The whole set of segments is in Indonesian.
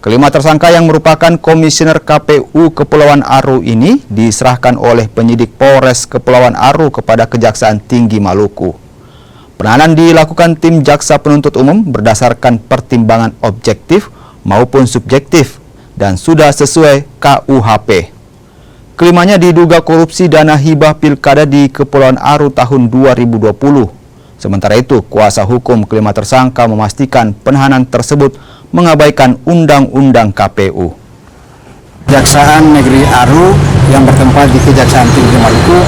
Kelima tersangka yang merupakan Komisioner KPU Kepulauan Aru ini diserahkan oleh penyidik Polres Kepulauan Aru kepada Kejaksaan Tinggi Maluku. Penahanan dilakukan tim Jaksa Penuntut Umum berdasarkan pertimbangan objektif maupun subjektif dan sudah sesuai KUHP. Kelimanya diduga korupsi dana hibah pilkada di Kepulauan Aru tahun 2020. Sementara itu, kuasa hukum kelima tersangka memastikan penahanan tersebut mengabaikan Undang-Undang KPU. Kejaksaan Negeri Aru yang bertempat di Kejaksaan Tinggi Maluku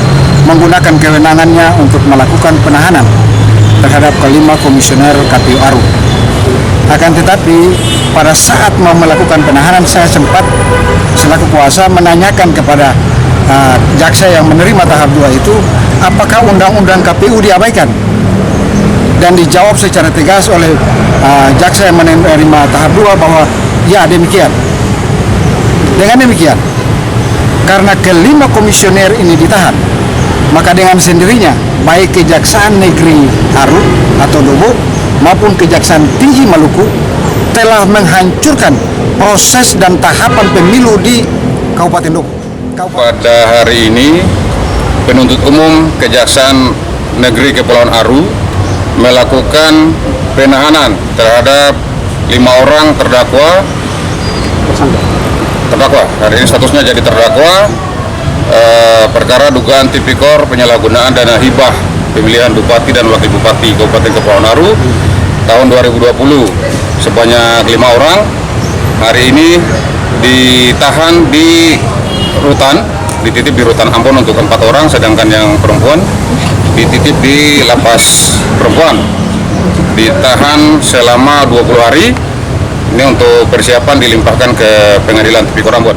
menggunakan kewenangannya untuk melakukan penahanan terhadap kelima komisioner KPU Aru. Akan tetapi pada saat mau melakukan penahanan, saya sempat selaku kuasa menanyakan kepada jaksa yang menerima tahap 2 itu, apakah Undang-Undang KPU diabaikan? Dan dijawab secara tegas oleh jaksa yang menerima tahap 2 bahwa ya demikian. Dengan demikian, karena kelima komisioner ini ditahan, maka dengan sendirinya baik Kejaksaan Negeri Aru atau Dobo maupun Kejaksaan Tinggi Maluku telah menghancurkan proses dan tahapan pemilu di Kabupaten Dobo. Pada hari ini, penuntut umum Kejaksaan Negeri Kepulauan Aru melakukan penahanan terhadap 5 orang terdakwa. Hari ini statusnya jadi terdakwa perkara dugaan tipikor penyalahgunaan dana hibah pemilihan Bupati dan Wakil Bupati Kabupaten Kepulauan Aru tahun 2020 sebanyak 5 orang. Hari ini ditahan di rutan, dititip di rutan Ambon untuk 4 orang, sedangkan yang perempuan dititip di lapas perempuan. Ditahan selama 20 hari. Ini untuk persiapan dilimpahkan ke Pengadilan Tipikor Ambon.